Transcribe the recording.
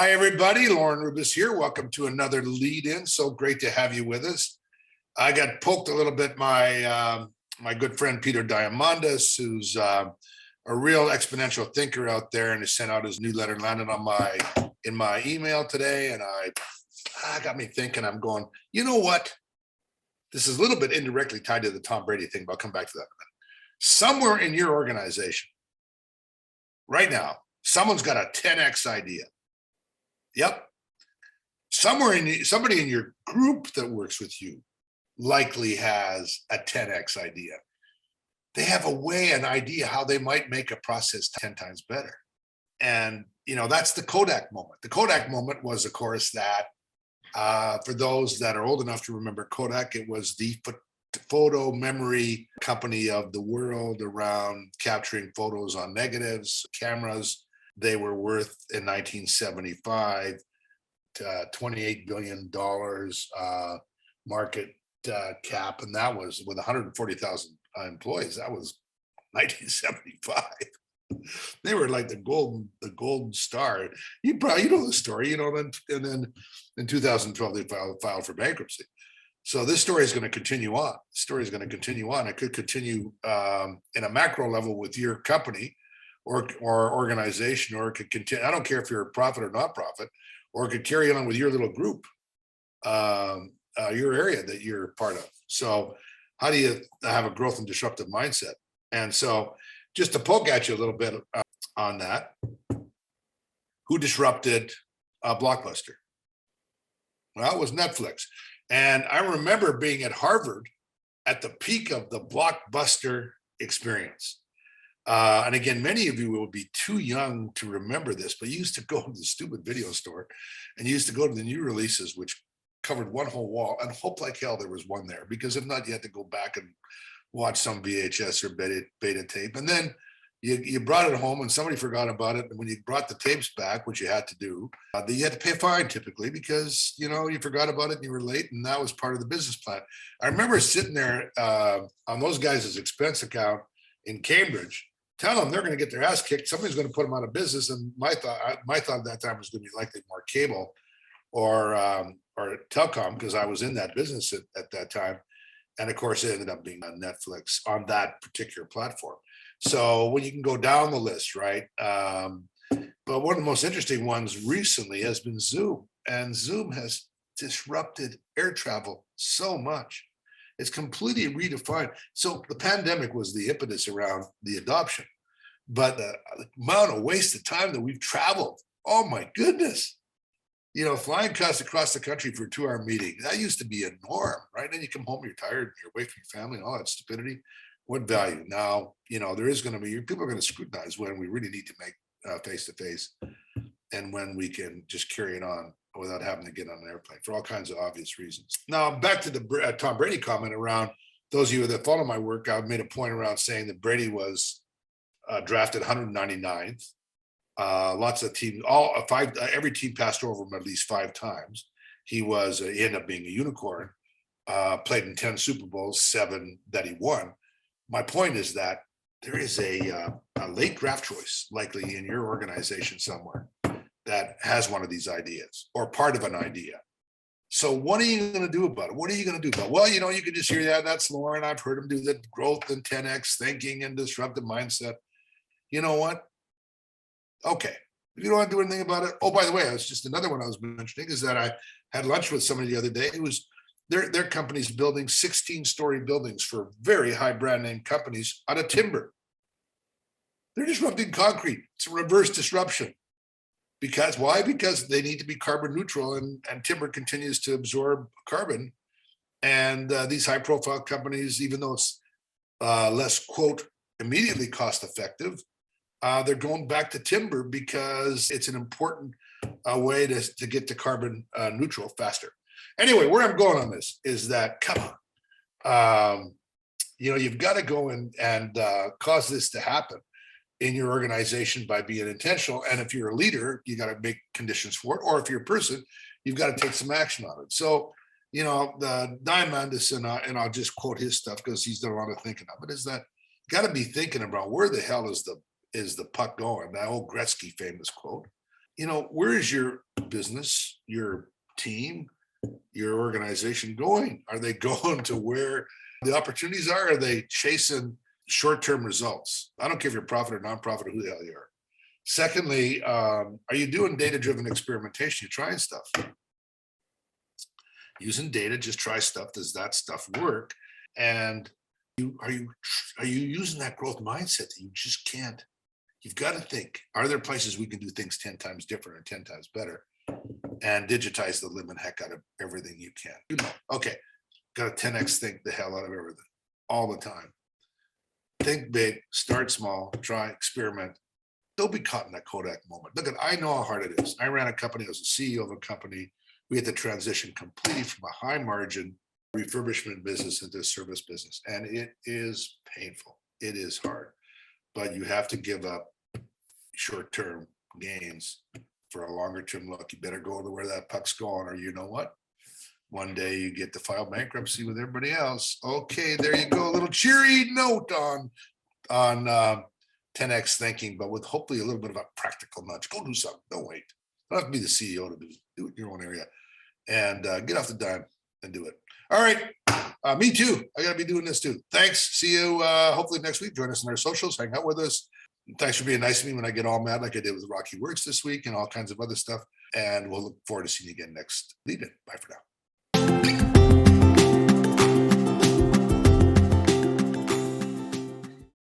Hi, everybody. Lorne Rubis here. Welcome to another lead in. So great to have you with us. I got poked a little bit by my good friend Peter Diamandis, who's a real exponential thinker out there, and he sent out his new letter, landed on in my email today, and I got me thinking. I'm going, you know what? This is a little bit indirectly tied to the Tom Brady thing, but I'll come back to that in a minute. Somewhere in your organization right now, someone's got a 10x idea. Yep. Somebody in your group that works with you likely has a 10x idea. They have an idea how they might make a process 10 times better. And, that's the Kodak moment. The Kodak moment was, of course, that for those that are old enough to remember Kodak, it was the photo memory company of the world around capturing photos on negatives, cameras. They were worth in 1975 $28 billion market cap, and that was with 140,000 employees. That was 1975. They were like the golden star. You know the story, and then in 2012 they filed for bankruptcy. So this story is going to continue on. It could continue in a macro level with your company or organization, or it could continue. I don't care if you're a profit or not profit, or it could carry on with your little group, your area that you're part of. So how do you have a growth and disruptive mindset? And so just to poke at you a little bit on that, who disrupted Blockbuster? Well, it was Netflix. And I remember being at Harvard at the peak of the Blockbuster experience. And again, many of you will be too young to remember this, but you used to go to the stupid video store and you used to go to the new releases, which covered one whole wall, and hope like hell there was one there, because if not, you had to go back and watch some VHS or beta tape. And then you brought it home and somebody forgot about it. And when you brought the tapes back, which you had to do, you had to pay a fine typically because, you forgot about it and you were late, and that was part of the business plan. I remember sitting there on those guys' expense account in Cambridge, tell them they're going to get their ass kicked. Somebody's going to put them out of business. And my thought at that time was going to be likely more cable or telecom, because I was in that business at that time. And of course, it ended up being on Netflix on that particular platform. So when you can go down the list, right? But one of the most interesting ones recently has been Zoom. And Zoom has disrupted air travel so much. It's completely redefined. So the pandemic was the impetus around the adoption, but the amount of wasted time that we've traveled, oh my goodness. Flying across the country for a 2-hour meeting, that used to be a norm, right? Then you come home, you're tired, you're away from your family and all that stupidity. What value? Now, there is going to be, people are going to scrutinize when we really need to make face-to-face and when we can just carry it on without having to get on an airplane for all kinds of obvious reasons. Now, back to the Tom Brady comment around those of you that follow my work. I've made a point around saying that Brady was drafted 199th. Lots of teams, every team passed over him at least 5 times. He ended up being a unicorn, played in 10 Super Bowls, 7 that he won. My point is that there is a late draft choice likely in your organization somewhere that has one of these ideas or part of an idea. So what are you going to do about it? Well, you can just hear that's Lorne. I've heard him do the growth and 10x thinking and disruptive mindset. You know what? Okay, if you don't want to do anything about it. Oh, by the way, that's just another one I was mentioning, is that I had lunch with somebody the other day. It was their company's building 16-story buildings for very high brand name companies out of timber. They're disrupting concrete. It's a reverse disruption. Because why? Because they need to be carbon neutral, and timber continues to absorb carbon. And these high profile companies, even though it's less, quote, immediately cost effective, they're going back to timber because it's an important way to get to carbon neutral faster. Anyway, where I'm going on this is that, come on, you've got to go and cause this to happen in your organization by being intentional. And if you're a leader, you got to make conditions for it. Or if you're a person, you've got to take some action on it. So, the Diamandis, and I'll just quote his stuff because he's done a lot of thinking of it, is that got to be thinking about where the hell is the puck going? That old Gretzky famous quote. where is your business, your team, your organization going? Are they going to where the opportunities are? Are they chasing short-term results? I don't care if you're profit or nonprofit or who the hell you are. Secondly, are you doing data-driven experimentation? You're trying stuff. Using data, just try stuff. Does that stuff work? And are you using that growth mindset that you just can't? You've got to think, are there places we can do things 10 times different or 10 times better and digitize the living heck out of everything you can? Okay, got to 10x think the hell out of everything all the time. Think big, start small, try, experiment. Don't be caught in that Kodak moment. Look, I know how hard it is. I ran a company, I was a CEO of a company. We had to transition completely from a high margin refurbishment business into a service business. And it is painful. It is hard. But you have to give up short-term gains for a longer-term look. You better go to where that puck's going, or you know what? One day you get to file bankruptcy with everybody else. Okay, there you go. A little cheery note on 10x thinking, but with hopefully a little bit of a practical nudge. Go do something. Don't wait. Don't have to be the CEO to do it in your own area, and get off the dime and do it. All right. Me too. I got to be doing this too. Thanks. See you hopefully next week. Join us in our socials. Hang out with us. Thanks for being nice to me when I get all mad like I did with Rocky Works this week and all kinds of other stuff. And we'll look forward to seeing you again next lead-in. Bye for now.